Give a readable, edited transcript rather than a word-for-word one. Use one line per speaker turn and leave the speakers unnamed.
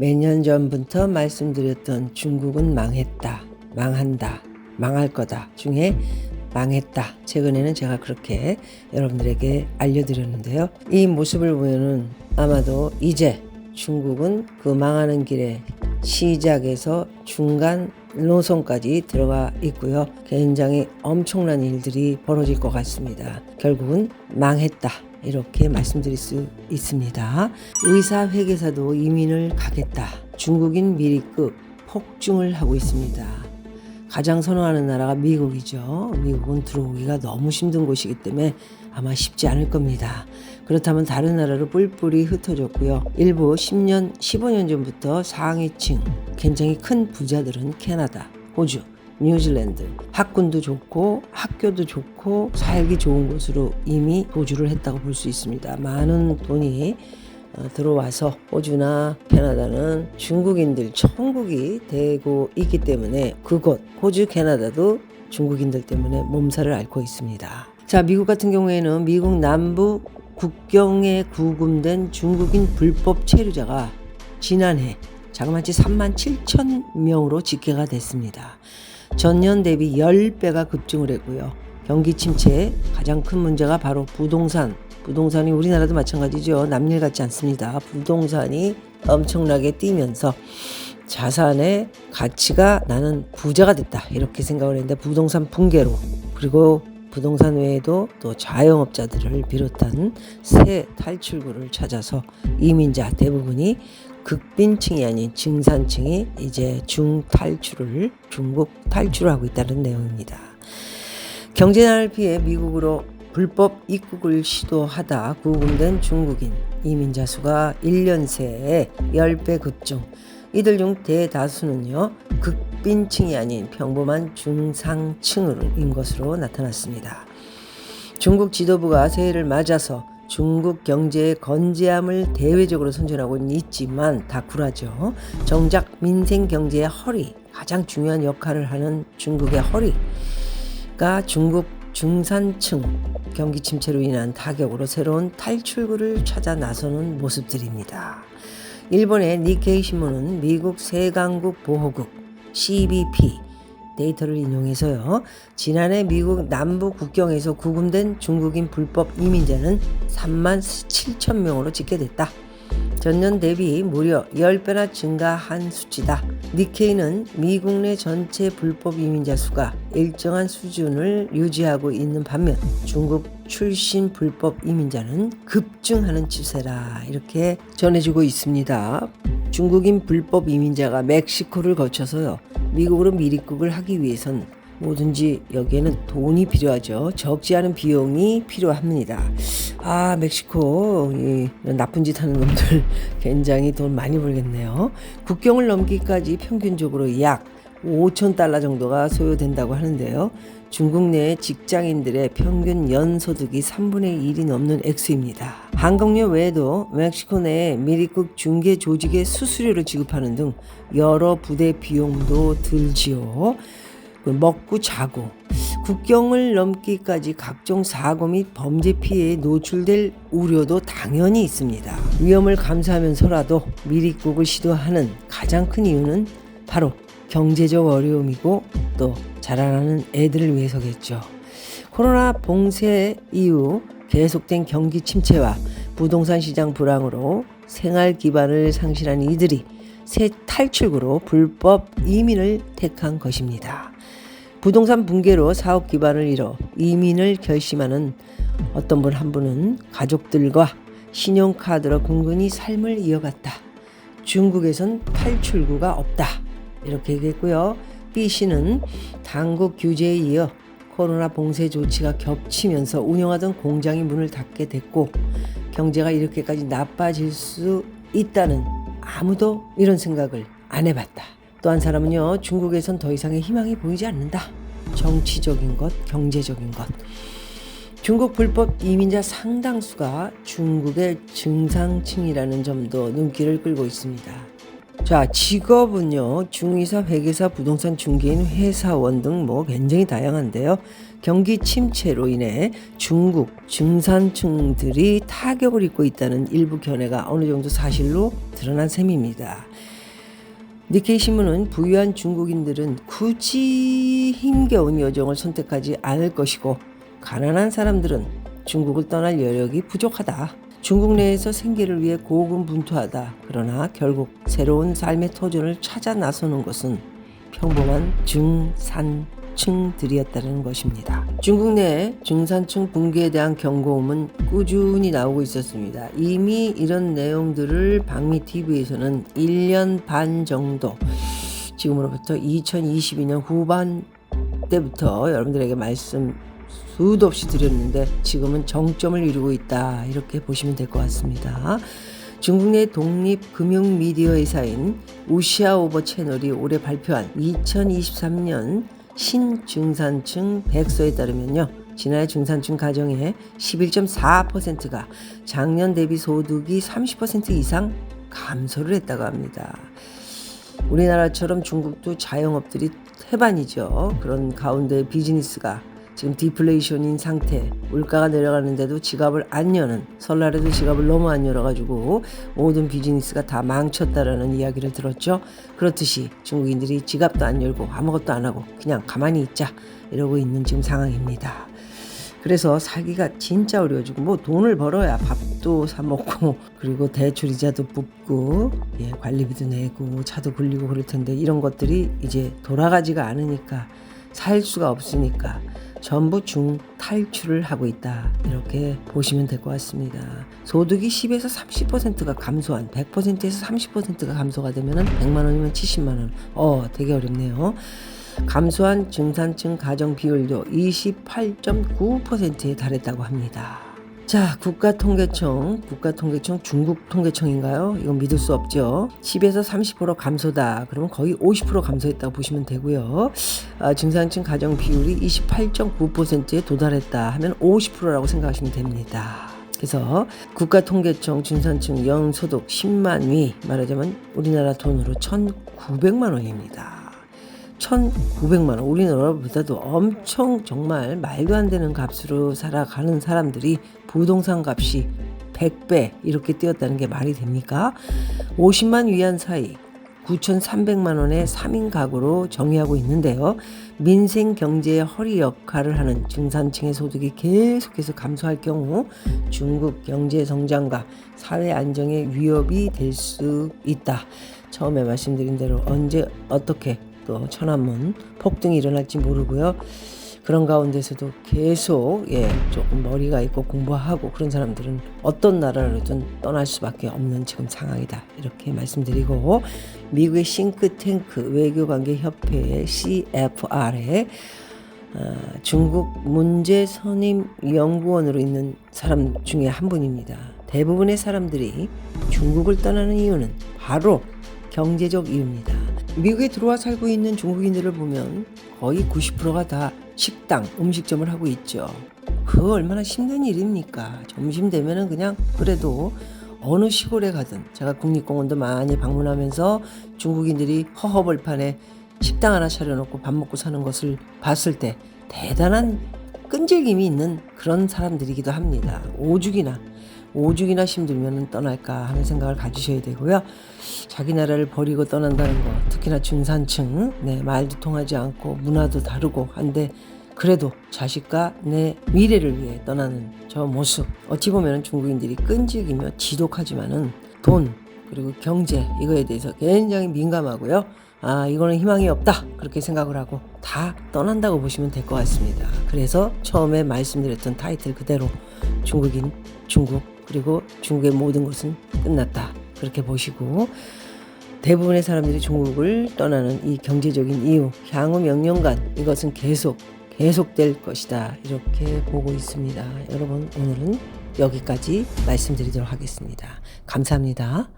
몇 년 전부터 말씀드렸던 중국은 망했다, 망한다, 망할 거다 중에 망했다. 최근에는 제가 그렇게 여러분들에게 알려드렸는데요. 이 모습을 보면은 아마도 이제 중국은 그 망하는 길에 시작에서 중간 노선까지 들어가 있고요. 굉장히 엄청난 일들이 벌어질 것 같습니다. 결국은 망했다. 이렇게 말씀드릴 수 있습니다. 의사회계사도 이민을 가겠다. 중국인 미리급 폭증을 하고 있습니다. 가장 선호하는 나라가 미국이죠. 미국은 들어오기가 너무 힘든 곳이기 때문에 아마 쉽지 않을 겁니다. 그렇다면 다른 나라로 뿔뿔이 흩어졌고요. 일부 10년, 15년 전부터 상위층, 굉장히 큰 부자들은 캐나다, 호주, 뉴질랜드, 학군도 좋고 학교도 좋고 살기 좋은 곳으로 이미 도주를 했다고 볼 수 있습니다. 많은 돈이 들어와서 호주나 캐나다는 중국인들 천국이 되고 있기 때문에 그곳 호주 캐나다도 중국인들 때문에 몸살을 앓고 있습니다. 자, 미국 같은 경우에는 미국 남부 국경에 구금된 중국인 불법 체류자가 지난해 자그마치 37,000명으로 집계가 됐습니다. 전년 대비 10배가 급증을 했고요. 경기 침체의 가장 큰 문제가 바로 부동산이 우리나라도 마찬가지죠. 남일 같지 않습니다. 부동산이 엄청나게 뛰면서 자산의 가치가 나는 부자가 됐다 이렇게 생각을 했는데 부동산 붕괴로 그리고 부동산 외에도 또 자영업자들을 비롯한 새 탈출구를 찾아서 이민자 대부분이 극빈층이 아닌 증산층이 이제 중국 탈출을 하고 있다는 내용입니다. 경제난을 피해 미국으로 불법 입국을 시도하다 구금된 중국인 이민자 수가 1년 새에 10배 급증. 이들 중 대다수는요 극빈층이 아닌 평범한 중상층인 것으로 나타났습니다. 중국 지도부가 새해를 맞아서 중국 경제의 건재함을 대외적으로 선전하고 있지만 다 굴하죠. 정작 민생 경제의 허리, 가장 중요한 역할을 하는 중국의 허리가 중국 중산층 경기 침체로 인한 타격으로 새로운 탈출구를 찾아 나서는 모습들입니다. 일본의 니케이 신문은 미국 세강국 보호국 CBP 데이터를 인용해서요. 지난해 미국 남부 국경에서 구금된 중국인 불법 이민자는 37,000명으로 집계됐다. 전년 대비 무려 10배나 증가한 수치다. 니케이는 미국 내 전체 불법 이민자 수가 일정한 수준을 유지하고 있는 반면 중국 출신 불법 이민자는 급증하는 추세라 이렇게 전해주고 있습니다. 중국인 불법 이민자가 멕시코를 거쳐서요. 미국으로 미입국을 하기 위해선 뭐든지 여기에는 돈이 필요하죠. 적지 않은 비용이 필요합니다. 멕시코 이런 나쁜 짓 하는 놈들 굉장히 돈 많이 벌겠네요. 국경을 넘기까지 평균적으로 약 5,000달러 정도가 소요된다고 하는데요. 중국 내 직장인들의 평균 연소득이 3분의 1이 넘는 액수입니다. 항공료 외에도 멕시코 내 미입국 중개 조직의 수수료를 지급하는 등 여러 부대 비용도 들지요. 먹고 자고 국경을 넘기까지 각종 사고 및 범죄 피해에 노출될 우려도 당연히 있습니다. 위험을 감수하면서라도 미입국을 시도하는 가장 큰 이유는 바로 경제적 어려움이고 또 자라나는 애들을 위해서겠죠. 코로나 봉쇄 이후 계속된 경기 침체와 부동산 시장 불황으로 생활 기반을 상실한 이들이 새 탈출구로 불법 이민을 택한 것입니다. 부동산 붕괴로 사업 기반을 잃어 이민을 결심하는 어떤 분 한 분은 가족들과 신용카드로 근근히 삶을 이어갔다. 중국에선 탈출구가 없다. 이렇게 얘기했고요. B씨는 당국 규제에 이어 코로나 봉쇄 조치가 겹치면서 운영하던 공장이 문을 닫게 됐고 경제가 이렇게까지 나빠질 수 있다는 아무도 이런 생각을 안 해봤다. 또 한 사람은요. 중국에선 더 이상의 희망이 보이지 않는다. 정치적인 것, 경제적인 것. 중국 불법 이민자 상당수가 중국의 중상층이라는 점도 눈길을 끌고 있습니다. 자, 직업은요. 중의사, 회계사, 부동산 중개인, 회사원 등 굉장히 다양한데요. 경기 침체로 인해 중국 중산층들이 타격을 입고 있다는 일부 견해가 어느 정도 사실로 드러난 셈입니다. 니케이 신문은 부유한 중국인들은 굳이 힘겨운 여정을 선택하지 않을 것이고 가난한 사람들은 중국을 떠날 여력이 부족하다. 중국 내에서 생계를 위해 고군분투하다. 그러나 결국 새로운 삶의 터전을 찾아 나서는 것은 평범한 중산층들이었다는 것입니다. 중국 내 중산층 붕괴에 대한 경고음은 꾸준히 나오고 있었습니다. 이미 이런 내용들을 박미TV에서는 1년 반 정도, 지금으로부터 2022년 후반 때부터 여러분들에게 말씀 수도 없이 드렸는데 지금은 정점을 이루고 있다, 이렇게 보시면 될 것 같습니다. 중국 내 독립 금융 미디어 회사인 우시아오버 채널이 올해 발표한 2023년 신중산층 백서에 따르면요, 지난해 중산층 가정의 11.4%가 작년 대비 소득이 30% 이상 감소를 했다고 합니다. 우리나라처럼 중국도 자영업들이 태반이죠. 그런 가운데 비즈니스가 지금 디플레이션인 상태, 물가가 내려가는데도 지갑을 안 여는, 설날에도 지갑을 너무 안 열어가지고 모든 비즈니스가 다 망쳤다라는 이야기를 들었죠. 그렇듯이 중국인들이 지갑도 안 열고 아무것도 안 하고 그냥 가만히 있자 이러고 있는 지금 상황입니다. 그래서 살기가 진짜 어려워지고, 뭐 돈을 벌어야 밥도 사 먹고 그리고 대출이자도 붓고 관리비도 내고 차도 굴리고 그럴 텐데 이런 것들이 이제 돌아가지가 않으니까, 살 수가 없으니까 전부 중탈출을 하고 있다, 이렇게 보시면 될 것 같습니다. 소득이 10에서 30%가 감소한, 100%에서 30%가 감소가 되면 100만 원이면 70만 원. 되게 어렵네요. 감소한 중산층 가정 비율도 28.9%에 달했다고 합니다. 자, 국가통계청 중국 통계청인가요? 이건 믿을 수 없죠. 10에서 30% 감소다. 그러면 거의 50% 감소했다고 보시면 되고요. 중산층 가정 비율이 28.9%에 도달했다 하면 50%라고 생각하시면 됩니다. 그래서 국가통계청 중산층 연소득 10만 위, 말하자면 우리나라 돈으로 1,900만 원입니다. 1,900만 원, 우리나라보다도 엄청 정말 말도 안 되는 값으로 살아가는 사람들이 부동산 값이 100배 이렇게 뛰었다는 게 말이 됩니까? 50만 위안 사이 9,300만 원의 3인 가구로 정의하고 있는데요. 민생 경제의 허리 역할을 하는 중산층의 소득이 계속해서 감소할 경우 중국 경제 성장과 사회 안정에 위협이 될 수 있다. 처음에 말씀드린 대로 언제 어떻게 또 천안문 폭등이 일어날지 모르고요. 그런 가운데서도 계속 조금 머리가 있고 공부하고 그런 사람들은 어떤 나라로든 떠날 수밖에 없는 지금 상황이다, 이렇게 말씀드리고, 미국의 싱크탱크 외교관계협회의 CFR에 중국 문제 선임 연구원으로 있는 사람 중에 한 분입니다. 대부분의 사람들이 중국을 떠나는 이유는 바로 경제적 이유입니다. 미국에 들어와 살고 있는 중국인들을 보면 거의 90%가 다 식당, 음식점을 하고 있죠. 그 얼마나 힘든 일입니까? 점심 되면은 그냥 그래도 어느 시골에 가든, 제가 국립공원도 많이 방문하면서 중국인들이 허허벌판에 식당 하나 차려놓고 밥 먹고 사는 것을 봤을 때 대단한 끈질김이 있는 그런 사람들이기도 합니다. 오죽이나 힘들면 떠날까 하는 생각을 가지셔야 되고요. 자기 나라를 버리고 떠난다는 거, 특히나 중산층, 말도 통하지 않고 문화도 다르고 한데 그래도 자식과 내 미래를 위해 떠나는 저 모습, 어찌 보면 중국인들이 끈질기며 지독하지만은 돈 그리고 경제 이거에 대해서 굉장히 민감하고요. 이거는 희망이 없다, 그렇게 생각을 하고 다 떠난다고 보시면 될 것 같습니다. 그래서 처음에 말씀드렸던 타이틀 그대로 중국인, 중국, 그리고 중국의 모든 것은 끝났다, 그렇게 보시고, 대부분의 사람들이 중국을 떠나는 이 경제적인 이유, 향후 몇 년간 이것은 계속될 것이다, 이렇게 보고 있습니다. 여러분, 오늘은 여기까지 말씀드리도록 하겠습니다. 감사합니다.